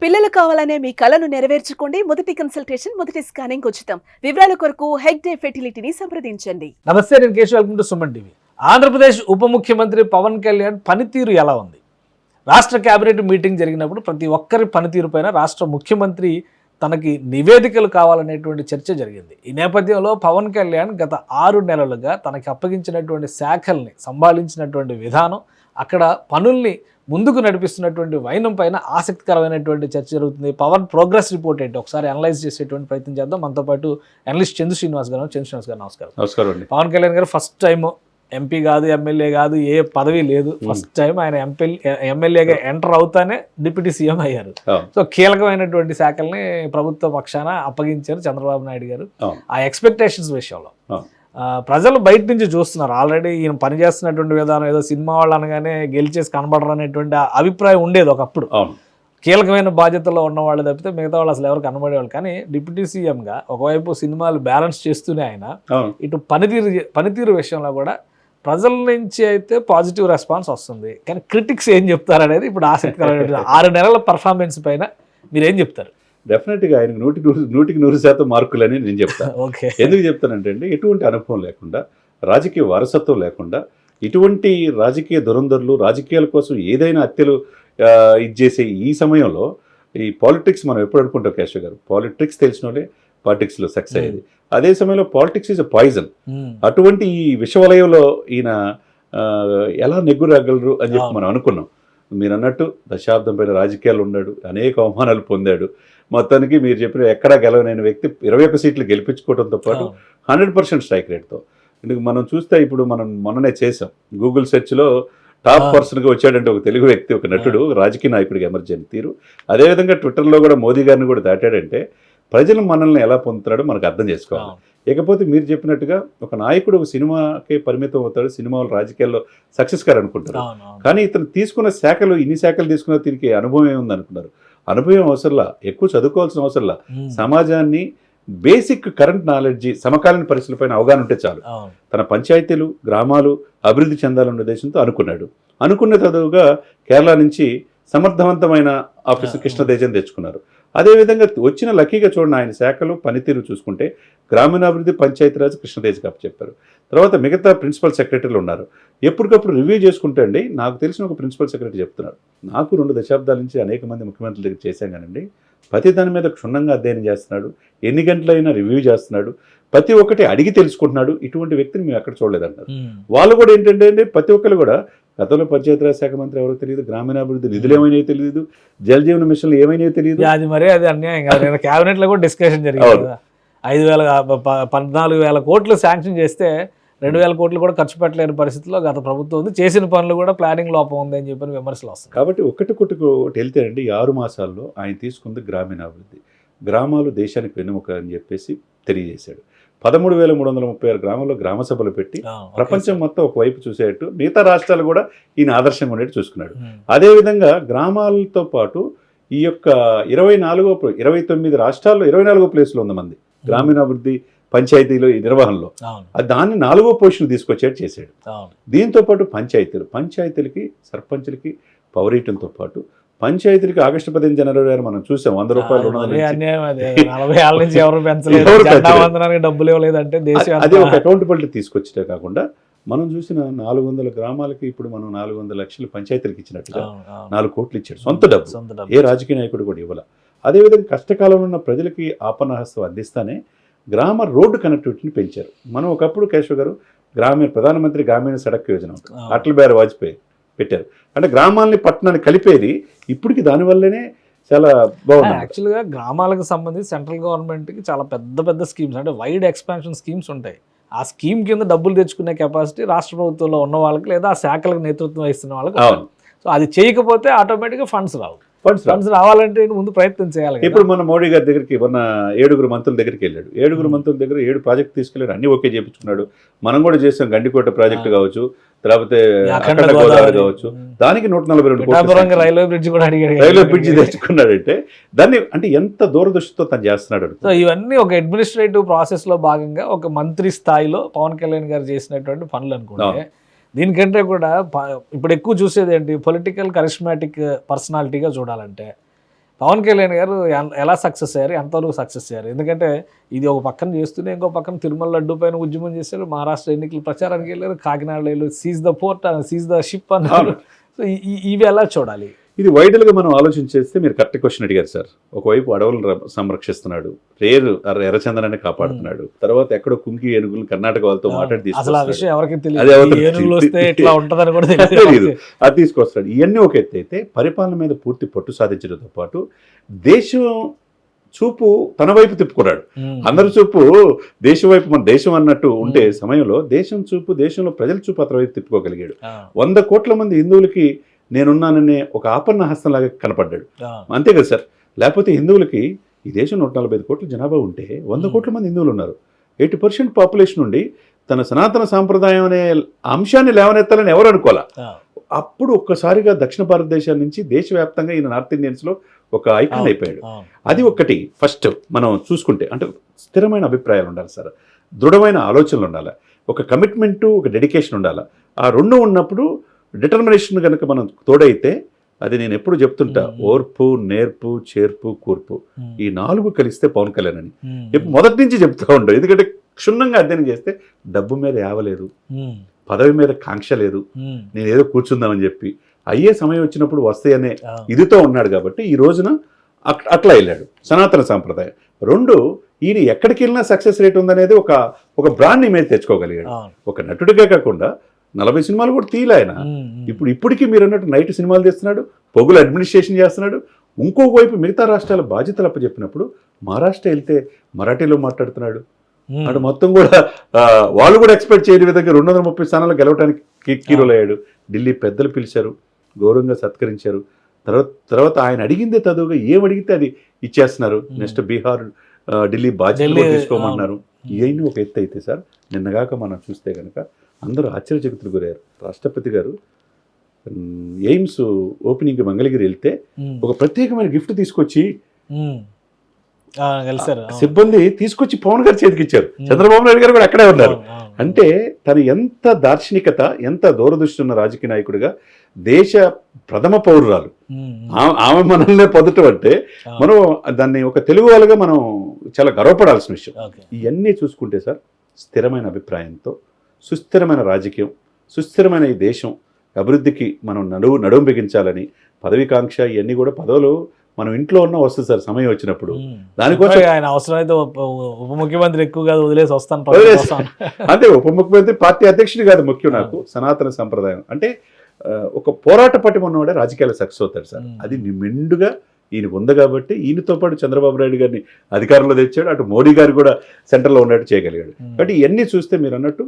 పిల్లలు కావాలనే మీ కలను నెరవేర్చుకోండి. మొదటి కన్సల్టేషన్, మొదటి స్కానింగ్ ఉచితం. వివరాల కొరకు హెగ్డే ఫెర్టిలిటీని సంప్రదించండి. నమస్తే, నేను Keshav. Welcome to Suman TV. Andhra Pradesh ఉప ముఖ్యమంత్రి పవన్ కళ్యాణ్ పనితీరు ఎలా ఉంది? రాష్ట్ర కేబినెట్ మీటింగ్ జరిగినప్పుడు ప్రతి ఒక్కరి పనితీరు పైన రాష్ట్ర ముఖ్యమంత్రి తనకి నివేదికలు కావాలనేటువంటి చర్చ జరిగింది. ఈ నేపథ్యంలో పవన్ కళ్యాణ్ గత 6 నెలలుగా తనకి అప్పగించినటువంటి శాఖల్ని సంభాళించినటువంటి విధానం, అక్కడ పనుల్ని ముందుకు నడిపిస్తున్నటువంటి వైనం పైన ఆసక్తికరమైనటువంటి చర్చ జరుగుతుంది. పవన్ ప్రోగ్రెస్ రిపోర్ట్ ఏంటి ఒకసారి అనలైజ్ చేసేటువంటి ప్రయత్నం చేద్దాం. మనతో పాటు అనలిస్ట్ చంద్ర శ్రీనివాస్ గారు. నమస్కారం. నమస్కారం అండి. పవన్ కళ్యాణ్ గారు ఫస్ట్ టైం ఎంపీ కాదు, ఎమ్మెల్యే కాదు, ఏ పదవి లేదు, ఫస్ట్ టైం ఆయన ఎమ్మెల్యేగా ఎంటర్ అవుతానే డిప్యూటీ సీఎం అయ్యారు. సో కీలకమైనటువంటి శాఖల్ని ప్రభుత్వ పక్షాన అప్పగించారు చంద్రబాబు నాయుడు గారు. ఆ ఎక్స్పెక్టేషన్స్ విషయంలో ప్రజలు బయట నుంచి చూస్తున్నారు. ఆల్రెడీ ఈయన పనిచేస్తున్నటువంటి విధానం ఏదో సినిమా వాళ్ళు అనగానే గెలిచేసి కనబడరు అనేటువంటి అభిప్రాయం ఉండేది ఒకప్పుడు. కీలకమైన బాధ్యతల్లో ఉన్నవాళ్ళు తప్పితే మిగతా వాళ్ళు అసలు ఎవరు కనబడేవాళ్ళు. కానీ డిప్యూటీ సీఎంగా ఒకవైపు సినిమాలు బ్యాలెన్స్ చేస్తూనే ఆయన ఇటు పనితీరు విషయంలో కూడా ప్రజల నుంచి అయితే పాజిటివ్ రెస్పాన్స్ వస్తుంది. కానీ క్రిటిక్స్ ఏం చెప్తారు అనేది ఇప్పుడు ఆసక్తికరమైన 6 నెలల పర్ఫార్మెన్స్ పైన మీరేం చెప్తారు? డెఫినెట్గా ఆయనకు 100% మార్కులని నేను చెప్తాను. ఎందుకు చెప్తానంటే అండి, ఎటువంటి అనుభవం లేకుండా, రాజకీయ వారసత్వం లేకుండా, ఇటువంటి రాజకీయ దురంధరులు రాజకీయాల కోసం ఏదైనా హత్యలు చేసే ఈ సమయంలో ఈ పాలిటిక్స్ మనం ఎప్పుడు అనుకుంటాం కేశవ్ గారు, పాలిటిక్స్ తెలిసిన వాళ్ళే పాలిటిక్స్లో సక్సెస్ అయ్యేది. అదే సమయంలో పాలిటిక్స్ ఈజ్ అ పాయిజన్. అటువంటి ఈ విషవలయంలో ఈయన ఎలా నెగ్గురాగలరు అని చెప్పి మనం అనుకున్నాం. మీరు అన్నట్టు దశాబ్దం పైన రాజకీయాలు ఉన్నాడు, అనేక అవమానాలు పొందాడు. మొత్తానికి మీరు చెప్పిన ఎక్కడా గెలవలేని వ్యక్తి 21 సీట్లు గెలిపించుకోవడంతో పాటు 100% స్ట్రైక్ రేట్తో. ఎందుకు మనం చూస్తే ఇప్పుడు మనం మొన్ననే చేసాం, గూగుల్ సెర్చ్లో టాప్ పర్సన్గా వచ్చాడంటే ఒక తెలుగు వ్యక్తి, ఒక నటుడు, రాజకీయ నాయకుడికి ఎమర్జెన్సీ తీరు. అదేవిధంగా ట్విట్టర్లో కూడా మోదీ గారిని కూడా దాటాడంటే ప్రజలు మనల్ని ఎలా పొందుతాడో మనకు అర్థం చేసుకోవాలి. ఇకపోతే మీరు చెప్పినట్టుగా ఒక నాయకుడు ఒక సినిమాకే పరిమితం అవుతాడు, సినిమా వాళ్ళు రాజకీయాల్లో సక్సెస్ గారు అనుకుంటారు. కానీ ఇతను తీసుకున్న శాఖలు, ఇన్ని శాఖలు తీసుకున్న దీనికి అనుభవం ఏముంది అనుకున్నారు. అనుభవం అవసరంలా, ఎక్కువ చదువుకోవాల్సిన అవసరంలా, సమాజాన్ని బేసిక్ కరెంట్ నాలెడ్జి, సమకాలీన పరిస్థితులపైన అవగాహన ఉంటే చాలు. తన పంచాయతీలు, గ్రామాలు అభివృద్ధి చెందాలన్న ఉద్దేశంతో అనుకున్న చదువుగా కేరళ నుంచి సమర్థవంతమైన ఆఫీసర్ కృష్ణతేజని తెచ్చుకున్నారు. అదేవిధంగా వచ్చిన లక్కీగా చూడండి, ఆయన శాఖలు పనితీరు చూసుకుంటే గ్రామీణాభివృద్ధి, పంచాయతీరాజ్ కృష్ణతేజ్ కాపు చెప్పారు. తర్వాత మిగతా ప్రిన్సిపల్ సెక్రటరీలు ఉన్నారు. ఎప్పటికప్పుడు రివ్యూ చేసుకుంటే అండి, నాకు తెలిసిన ఒక ప్రిన్సిపల్ సెక్రటరీ చెప్తున్నారు, నాకు 2 దశాబ్దాల నుంచి అనేక మంది ముఖ్యమంత్రుల దగ్గర చేశాం కానండి, ప్రతి దాని మీద క్షుణ్ణంగా అధ్యయనం చేస్తున్నాడు, ఎన్ని గంటలైనా రివ్యూ చేస్తున్నాడు, ప్రతి ఒక్కటి అడిగి తెలుసుకుంటున్నాడు. ఇటువంటి వ్యక్తిని మేము ఎక్కడ చూడలేదంటారు. వాళ్ళు కూడా ఏంటంటే అండి, ప్రతి ఒక్కరు కూడా గతంలో పంచాయతీరాజ్ శాఖ మంత్రి ఎవరో తెలియదు, గ్రామీణాభివృద్ధి నిధులు ఏమైనా తెలియదు, జల్ జీవన మిషన్లు ఏమైనా తెలియదు. అది మరీ అది అన్యాయం కాదు. క్యాబినెట్ లో కూడా డిస్కషన్ జరిగింది. 14,000 కోట్లు శాంక్షన్ చేస్తే 2,000 కోట్లు కూడా ఖర్చు పెట్టలేని పరిస్థితిలో గత ప్రభుత్వం ఉంది. చేసిన పనులు కూడా ప్లానింగ్ లోపం ఉంది అని చెప్పి విమర్శలు వస్తాయి. కాబట్టి ఒకటి వెళ్తేనండి, 6 మాసాల్లో ఆయన తీసుకుంది గ్రామీణాభివృద్ధి, గ్రామాలు దేశానికి వెన్నెముక అని చెప్పేసి తెలియజేశాడు. 13,336 గ్రామాల్లో గ్రామ సభలు పెట్టి ప్రపంచం మొత్తం ఒకవైపు చూసేటట్టు, మిగతా రాష్ట్రాలు కూడా ఈయన ఆదర్శంగా ఉండేట్టు చూసుకున్నాడు. అదేవిధంగా గ్రామాలతో పాటు ఈ యొక్క 29 రాష్ట్రాల్లో 24వ ప్లేస్లో ఉంది మంది గ్రామీణాభివృద్ధి పంచాయతీలో ఈ నిర్వహణలో. దాన్ని 4వ పొజిషన్ తీసుకొచ్చేట్టు చేశాడు. దీంతో పాటు పంచాయతీలకి, సర్పంచులకి పౌరీటంతో పాటు పంచాయతీలకి ఆగస్టు 15 జనవరి మనం చూసాం, 100 రూపాయలు అదే ఒక అకౌంటబిలిటీ తీసుకొచ్చే కాకుండా, మనం చూసిన 400 గ్రామాలకి ఇప్పుడు మనం 400 లక్షలు పంచాయతీలకు ఇచ్చినట్టుగా 4 కోట్లు ఇచ్చాడు, సొంత డబ్బు. ఏ రాజకీయ నాయకుడు కూడా ఇవ్వాల. అదేవిధంగా కష్టకాలంలో ఉన్న ప్రజలకి ఆపన్నహస్తం అందిస్తానే గ్రామ రోడ్డు కనెక్టివిటీని పెంచారు. మనం ఒకప్పుడు కేశవ్ గారు ప్రధానమంత్రి గ్రామీణ సడక్ యోజన, అటల్ బిహారీ వాజ్పేయి పెట్టారు. అంటే గ్రామాలని పట్టణాన్ని కలిపేది. ఇప్పటికి దానివల్లనే చాలా బాగుంది. యాక్చువల్గా గ్రామాలకు సంబంధించి సెంట్రల్ గవర్నమెంట్కి చాలా పెద్ద స్కీమ్స్, అంటే వైడ్ ఎక్స్పాన్షన్ స్కీమ్స్ ఉంటాయి. ఆ స్కీమ్ కింద డబ్బులు తెచ్చుకునే కెపాసిటీ రాష్ట్ర ప్రభుత్వంలో ఉన్న వాళ్ళకి, లేదా ఆ శాఖలకు నేతృత్వం వహిస్తున్న వాళ్ళకి. సో అది చేయకపోతే ఆటోమేటిక్గా ఫండ్స్ రావు. ఫండ్స్ రావాలంటే ముందు ప్రయత్నం చేయాలి. ఇప్పుడు మన మోడీ గారి దగ్గరికి మొన్న 7 మంత్రుల దగ్గరికి వెళ్ళాడు. 7 మంత్రుల దగ్గర 7 ప్రాజెక్టు తీసుకెళ్ళాడు, అన్ని ఓకే చేయించుకున్నాడు. మనం కూడా చేసాం, గండికోట ప్రాజెక్టు కావచ్చు, లేకపోతే అఖండ గోదావరి కావచ్చు, దానికి 142 కోట్లు రైల్వే బ్రిడ్జ్ కూడా అడిగాడు. రైల్వే బ్రిడ్జ్ తెచ్చుకున్నాడంటే దాన్ని అంటే ఎంత దూరదృష్టితో తను చేస్తున్నాడు. సో ఇవన్నీ ఒక అడ్మినిస్ట్రేటివ్ ప్రాసెస్ లో భాగంగా ఒక మంత్రి స్థాయిలో పవన్ కళ్యాణ్ గారు చేసినటువంటి పనులు అనుకుంటే, దీనికంటే కూడా ఇప్పుడు ఎక్కువ చూసేది ఏంటి, పొలిటికల్ కరిస్మాటిక్ పర్సనాలిటీగా చూడాలంటే పవన్ కళ్యాణ్ గారు ఎలా సక్సెస్ అయ్యారు, ఎంతవరకు సక్సెస్ అయ్యారు? ఎందుకంటే ఇది ఒక పక్కన చేస్తూనే ఇంకో పక్కన తిరుమల లడ్డు పైన ఉద్యమం చేశారు, మహారాష్ట్ర ఎన్నికల ప్రచారానికి వెళ్ళారు, కాకినాడలో వెళ్ళి seize the port seize the ship అన్నారు. సో ఇవి ఎలా చూడాలి? ఇది వైడల్గా మనం ఆలోచించేస్తే మీరు కరెక్ట్ క్వశ్చన్ అడిగారు సార్. ఒకవైపు అడవులను సంరక్షిస్తున్నాడు, రేరు ఎర్రచందనాన్ని కాపాడుతున్నాడు, తర్వాత ఎక్కడో కుంకి ఏనుగులు కర్ణాటక వాళ్ళతో మాట్లాడి అసలు ఆ విషయం ఎవరికి తెలియదు, అది తీసుకొస్తాడు. ఇవన్నీ ఒక ఎత్తు అయితే పరిపాలన మీద పూర్తి పట్టు సాధించడంతో పాటు దేశం చూపు తన వైపు తిప్పుకున్నాడు. అందరి చూపు దేశం వైపు, మన దేశం అన్నట్టు ఉండే సమయంలో దేశం చూపు, దేశంలో ప్రజల చూపు అతని వైపు తిప్పుకోగలిగాడు. 100 కోట్ల మంది హిందువులకి నేనున్నాననే ఒక ఆపన్న హస్తంలాగా కనపడ్డాడు. అంతే కదా సార్. లేకపోతే హిందువులకి ఈ దేశం 145 కోట్ల జనాభా ఉంటే 100 కోట్ల మంది హిందువులు ఉన్నారు. 80% పాపులేషన్ నుండి తన సనాతన సాంప్రదాయం అనే అంశాన్ని లేవనెత్తాలని ఎవరు అనుకోవాలా. అప్పుడు ఒక్కసారిగా దక్షిణ భారతదేశం నుంచి దేశవ్యాప్తంగా ఈయన నార్త్ ఇండియన్స్లో ఒక ఐకాన్ అయిపోయాడు. అది ఒకటి ఫస్ట్ మనం చూసుకుంటే. అంటే స్థిరమైన అభిప్రాయాలు ఉండాలి సార్, దృఢమైన ఆలోచనలు ఉండాలి, ఒక కమిట్మెంటు, ఒక డెడికేషన్ ఉండాలి. ఆ రెండు ఉన్నప్పుడు డిటర్మినేషన్ కనుక మనం తోడైతే, అది నేను ఎప్పుడు చెప్తుంటా, ఓర్పు, నేర్పు, చేర్పు, కూర్పు, ఈ 4 కలిస్తే పవన్ కళ్యాణ్ అని మొదటి నుంచి చెప్తూ ఉంటాం. ఎందుకంటే క్షుణ్ణంగా అధ్యయనం చేస్తే డబ్బు మీద యావలేదు, పదవి మీద కాంక్ష లేదు, నేను ఏదో కూర్చుందామని చెప్పి అయ్యే సమయం వచ్చినప్పుడు వస్తాయనే ఇదితో ఉన్నాడు. కాబట్టి ఈ రోజున అట్లా వెళ్ళాడు. సనాతన సాంప్రదాయం 2, ఈయన ఎక్కడికి వెళ్ళినా సక్సెస్ రేట్ ఉందనేది ఒక బ్రాండ్ ఇమేజ్ తెచ్చుకోగలిగాడు. ఒక నటుడిగా కాకుండా 40 సినిమాలు కూడా తీయలే ఆయన. ఇప్పటికీ మీరు అన్నట్టు నైట్ సినిమాలు తీస్తున్నాడు, పొగులు అడ్మినిస్ట్రేషన్ చేస్తున్నాడు. ఇంకొక వైపు మిగతా రాష్ట్రాల బాధ్యతలు అప్పచెప్పినప్పుడు మహారాష్ట్ర వెళ్తే మరాఠీలో మాట్లాడుతున్నాడు. అటు మొత్తం కూడా వాళ్ళు కూడా ఎక్స్పెక్ట్ చేయని విధంగా 230 స్థానాలు గెలవడానికి హీరోలు అయ్యాడు. ఢిల్లీ పెద్దలు పిలిచారు, గౌరవంగా సత్కరించారు. తర్వాత ఆయన అడిగిందే తదువుగా ఏమడిగితే అది ఇచ్చేస్తున్నారు. నెక్స్ట్ బీహార్, ఢిల్లీ బాధ్యతలు తీసుకోమన్నారు. ఇవన్నీ ఒక ఎత్తు అయితే సార్, నిన్నగాక మనం చూస్తే కనుక అందరూ ఆశ్చర్యచకితులు గురయ్యారు. రాష్ట్రపతి గారు ఎయిమ్స్ ఓపెనింగ్ మంగళగిరి వెళ్తే ఒక ప్రత్యేకమైన గిఫ్ట్ తీసుకొచ్చి సిబ్బంది తీసుకొచ్చి పవన్ గారి చేతికి ఇచ్చారు. చంద్రబాబు నాయుడు గారు కూడా అక్కడే ఉన్నారు. అంటే తను ఎంత దార్శనికత, ఎంత దూరదృష్టి ఉన్న రాజకీయ నాయకుడిగా, దేశ ప్రథమ పౌరురాలు ఆమె మనల్నే పొందటం అంటే మనం దాన్ని ఒక తెలుగు వాళ్ళగా మనం చాలా గర్వపడాల్సిన విషయం. ఇవన్నీ చూసుకుంటే సార్, స్థిరమైన అభిప్రాయంతో సుస్థిరమైన రాజకీయం, సుస్థిరమైన ఈ దేశం అభివృద్ధికి మనం నడుము బిగించాలని పదవికాంక్ష, ఇవన్నీ కూడా పదవులు మనం ఇంట్లో ఉన్న వస్తుంది సార్ సమయం వచ్చినప్పుడు. దానికోసం ఆయన అవసరమైతే ఉప ముఖ్యమంత్రి ఎక్కువగా వదిలేసి వస్తాను. అంటే ఉప ముఖ్యమంత్రి పార్టీ అధ్యక్షుడు కాదు ముఖ్యం. నాకు సనాతన సంప్రదాయం అంటే ఒక పోరాట పట్టి ఉన్నవాడే రాజకీయాలు సక్సెస్ అవుతాడు సార్. అది మెండుగా ఈయనకు ఉంది కాబట్టి ఈయనతో పాటు చంద్రబాబు నాయుడు గారిని అధికారంలో తెచ్చాడు, అటు మోడీ గారు కూడా సెంటర్లో ఉన్నట్టు చేయగలిగాడు. కాబట్టి ఇవన్నీ చూస్తే మీరు అన్నట్టు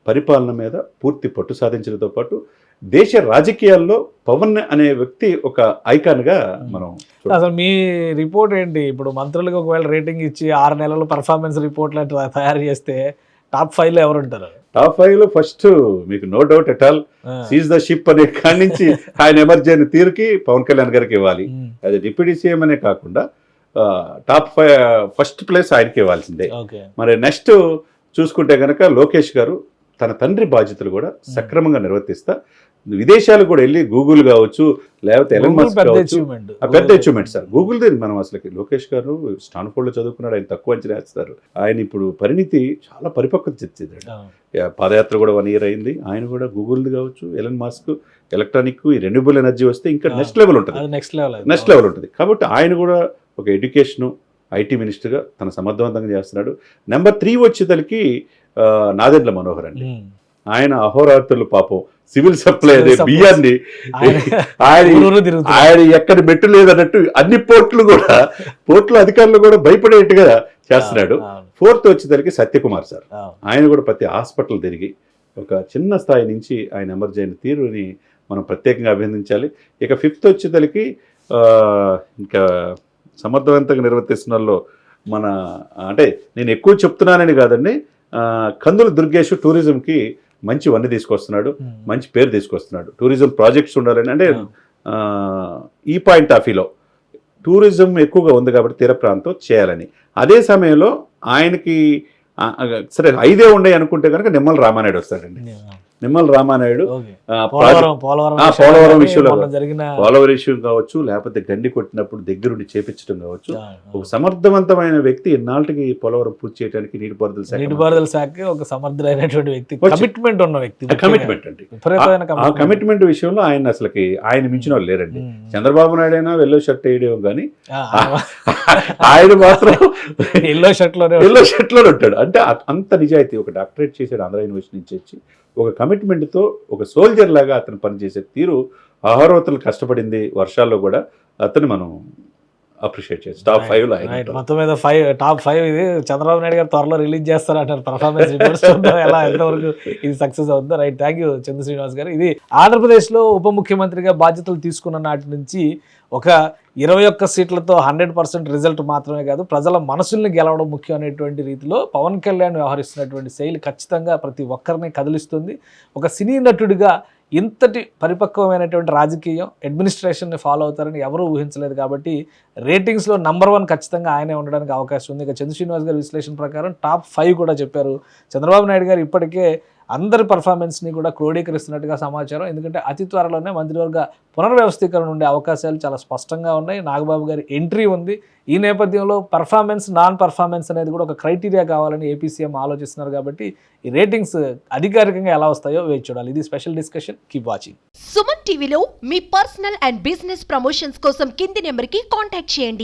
పరిపాలన మీద పూర్తి పట్టు సాధించడంతో పాటు దేశ రాజకీయాల్లో పవన్ అనే వ్యక్తి ఒక ఐకాన్గా మనం. అసలు మీ రిపోర్ట్ ఏంటి? ఇప్పుడు మంత్రులకు ఒకవేళ రేటింగ్ ఇచ్చి 6 నెలలు పర్ఫార్మెన్స్ రిపోర్ట్లు తయారు చేస్తే టాప్ 5లో ఎవరు ఉంటారు? టాప్ 5లో ఫస్ట్ మీకు no doubt at all seize the ship అనే కాడి నుంచి ఆయన ఎమర్జెన్సీ తీరుకి పవన్ కళ్యాణ్ గారికి ఇవ్వాలి. అది డిప్యూటీ సీఎం అనే కాకుండా టాప్ 5 ఫస్ట్ ప్లేస్ ఆయనకి ఇవ్వాల్సిందే. మరి నెక్స్ట్ చూసుకుంటే కనుక లోకేష్ గారు తన తండ్రి బాధ్యతలు కూడా సక్రమంగా నిర్వర్తిస్తా విదేశాలు కూడా వెళ్ళి గూగుల్ కావచ్చు, లేకపోతే ఎలన్ మస్క్ కావచ్చు, పెద్ద అచీవ్మెంట్ సార్ గూగుల్ది. మనం అసలుకి లోకేష్ గారు స్టాన్ఫోర్డ్లో చదువుకున్నాడు, ఆయన తక్కువ అంచనా వేస్తారు. ఆయన ఇప్పుడు పరిణితి చాలా పరిపక్వత తెచ్చేదాడు. పాదయాత్ర కూడా 1 ఇయర్ అయింది. ఆయన కూడా గూగుల్ది కావచ్చు, ఎలన్ మస్క్, ఎలక్ట్రానిక్, ఈ రెన్యూబుల్ ఎనర్జీ వస్తే ఇంకా నెక్స్ట్ లెవెల్ ఉంటుంది, నెక్స్ట్ లెవెల్ ఉంటుంది. కాబట్టి ఆయన కూడా ఒక ఎడ్యుకేషను, ఐటీ మినిస్టర్గా తన సమర్థవంతంగా చేస్తున్నాడు. నెంబర్ 3 వచ్చేసరికి నాదెండ్ల మనోహర్ అండి. ఆయన అహోరాత్రులు పాపం సివిల్ సప్లై అనే బియ్యాన్ని ఆయన ఎక్కడ మెట్టు లేదన్నట్టు అన్ని పోర్టుల అధికారులు కూడా భయపడేట్టుగా చేస్తున్నాడు. 4th వచ్చేసరికి సత్యకుమార్ సార్. ఆయన కూడా ప్రతి హాస్పిటల్ తిరిగి ఒక చిన్న స్థాయి నుంచి ఆయన ఎమర్జెన్సీ తీరుని మనం ప్రత్యేకంగా అభినందించాలి. ఇక 5th వచ్చేసరికి ఇంకా సమర్థవంతంగా నిర్వర్తిస్తున్న వాళ్ళు మన, అంటే నేను ఎక్కువ చెప్తున్నానని కాదండి, కందుల దుర్గేష్ టూరిజంకి మంచి వన్నీ తీసుకొస్తున్నాడు, మంచి పేరు తీసుకొస్తున్నాడు. టూరిజం ప్రాజెక్ట్స్ ఉండాలని, అంటే ఈ పాయింట్ ఆఫ్ వ్యూలో టూరిజం ఎక్కువగా ఉంది కాబట్టి తీర ప్రాంతం చేయాలని. అదే సమయంలో ఆయనకి సరే 5 ఉండే అనుకుంటే కనుక నిమ్మల రామానాయుడు వస్తాడండి. నిమ్మల రామానాయుడు ఓకే. ఆ, పోలవరం పోలవరం విషయంలో విషయంలో మొన్న జరిగిన పోలవరం ఇష్యూ కావచ్చు, లేకపోతే గండి కొట్టినప్పుడు దగ్గరుండి చేపించడం కావచ్చు, ఒక సమర్థవంతమైన వ్యక్తి ఇన్నాళ్ళకి పోలవరం పూర్తి చేయడానికి నీటిపారుదల శాఖ నీటిపారుదల శాఖ ఒక సమర్థుడైనటువంటి వ్యక్తి, కమిట్మెంట్ ఉన్న వ్యక్తి, కమిట్మెంట్ అండి. విపరీతమైన ఆ కమిట్మెంట్ విషయంలో ఆయన మించిన వాళ్ళు లేరండి. చంద్రబాబు నాయుడు అయినా వెల్లో షర్ట్ వేయడం కానీ ఆయన మాత్రం ఎల్లో షర్ట్ లో ఉంటాడు. అంటే అంత నిజాయితీ. ఒక డాక్టరేట్ చేశాడు ఆంధ్ర యూనివర్సిటీ నుంచి వచ్చి, ఒక కమిట్మెంట్తో ఒక సోల్జర్ లాగా అతను పనిచేసే తీరు, ఆహారవతలు కష్టపడింది వర్షాల్లో కూడా అతను మనం అప్రిషియేట్ చేస్తాం. టాప్ 5 లో ఆయన మొత్తం మీద టాప్ 5 ఇది చంద్రబాబు నాయుడు గారు త్వరలో రిలీజ్ చేస్తారంటారు. పర్ఫార్మెన్స్ రిపోర్ట్స్ ఎలా ఎంతవరకు ఇది సక్సెస్ అవుతుందో. రైట్, థ్యాంక్ యూ చంద్ర శ్రీనివాస్ గారు. ఇది ఆంధ్రప్రదేశ్లో ఉప ముఖ్యమంత్రిగా బాధ్యతలు తీసుకున్న నాటి నుంచి ఒక 21 సీట్లతో 100% రిజల్ట్ మాత్రమే కాదు, ప్రజల మనసుల్ని గెలవడం ముఖ్యం అనేటువంటి రీతిలో పవన్ కళ్యాణ్ వ్యవహరిస్తున్నటువంటి శైలి ఖచ్చితంగా ప్రతి ఒక్కరిని కదిలిస్తుంది. ఒక సినీ నటుడిగా ఇంతటి పరిపక్వమైనటువంటి రాజకీయం అడ్మినిస్ట్రేషన్ని ఫాలో అవుతారని ఎవరూ ఊహించలేదు. కాబట్టి రేటింగ్స్లో నంబర్ 1 ఖచ్చితంగా ఆయనే ఉండడానికి అవకాశం ఉంది. ఇక చంద్ర శ్రీనివాస్ గారి విశ్లేషణ ప్రకారం టాప్ 5 కూడా చెప్పారు. చంద్రబాబు నాయుడు గారు ఇప్పటికే అందరి పర్ఫార్మెన్స్ని కూడా క్రోడీకరిస్తున్నట్టుగా సమాచారం. ఎందుకంటే అతి త్వరలోనే మంత్రివర్గ పునర్వ్యవస్థీకరణ ఉండే అవకాశాలు చాలా స్పష్టంగా ఉన్నాయి. నాగబాబు గారి ఎంట్రీ ఉంది. ఈ నేపథ్యంలో పర్ఫార్మెన్స్, నాన్ పర్ఫార్మెన్స్ అనేది కూడా ఒక క్రైటీరియా కావాలని ఏపీ సీఎం ఆలోచిస్తున్నారు. కాబట్టి ఈ రేటింగ్స్ అధికారికంగా ఎలా వస్తాయో వేచి చూడాలి. ఇది special discussion. Keep watching. Suman టీవీలో మీ పర్సనల్ అండ్ బిజినెస్ ప్రమోషన్స్ కోసం కింది నెంబర్కి కాంటాక్ట్ చేయండి.